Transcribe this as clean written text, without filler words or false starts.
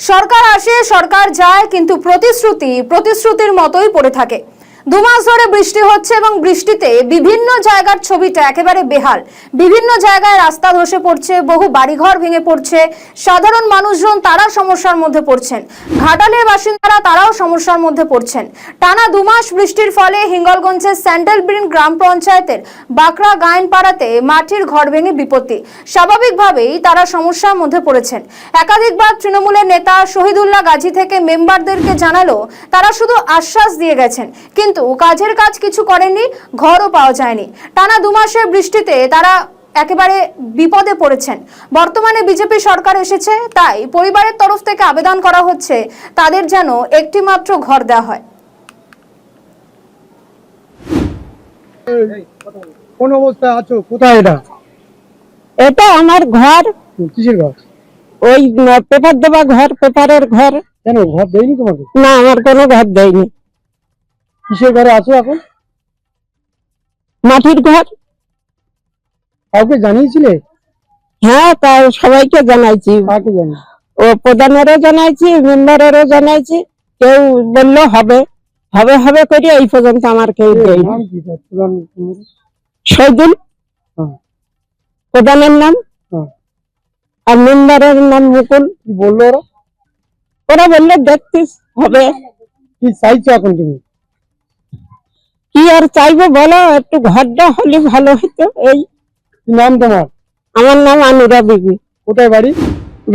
সরকার আসে সরকার যায়, কিন্তু প্রতিশ্রুতির মতোই পড়ে থাকে। 2 মাস ধরে বৃষ্টি হচ্ছে এবং বৃষ্টিতে বিভিন্ন জায়গার ছবিটা একেবারে বেহাল। বিভিন্ন জায়গায় রাস্তা ধসে পড়ছে, বহু বাড়িঘর ভেঙে পড়ছে, সাধারণ মানুষজন তারা সমস্যার মধ্যে পড়ছেন, ঘাটালের বাসিন্দারা তারাও সমস্যার মধ্যে পড়ছেন। টানা 2 মাস বৃষ্টির ফলে হিঙ্গলগঞ্জের স্যান্ডেলব্রিন গ্রাম পঞ্চায়েতের বাঁকড়া গায়েনপাড়াতে মাটির ঘর ভেঙে বিপত্তি। স্বাভাবিকভাবেই তারা সমস্যার মধ্যে পড়েছেন। একাধিকবার তৃণমূলের নেতা শহীদুল্লাহ গাজী থেকে মেম্বারদেরকে জানালো, তারা শুধু আশ্বাস দিয়ে গেছেন, কিন্তু কাজের কাজ কিছু করেননি, ঘরও পাওয়া যায়নি। টানা 2 মাসের বৃষ্টিতে তারা একেবারে বিপদে পড়েছেন। বর্তমানে বিজেপি সরকার এসেছে, তাই পরিবারের তরফ থেকে আবেদন করা হচ্ছে তাদের যেন একটি মাত্র ঘর দেওয়া হয়। কোন অবস্থায় আছো? কোথায় এটা? এটা আমার ঘর। কিসের ঘর? ওই পেপার দেওয়া ঘর, পেপারের ঘর। কেন ঘর দেয়নি তোমাকে? না, আমার কোনো ঘর দেয়নি। কিসের ঘরে আছো এখন? মাটির ঘর। কাউকে জানিয়েছিলে? হ্যাঁ, তা সবাইকে জানাইছি। কাকে জানি? ও প্রধানেরও জানাইছি, মেম্বারেরও জানাইছি। কেউ বললো হবে হবে হবে করে এই পর্যন্ত আমার কেউ দেয়নি। নাম কি তার? প্রধান? শহীদুল হ্যাঁ, প্রধানের নাম, হ্যাঁ। আর মেম্বারের নাম মুকুল। কি বললো ওরা? ওরা বললো দেখতিস হবে। কি চাইছো এখন তুমি? কি আর চাইবো বলো, একটু ঘরটা হলে ভালো হতো। এই কি নাম তোমার? আমার নাম আনুরা বিবি। কোথায় বাড়ি?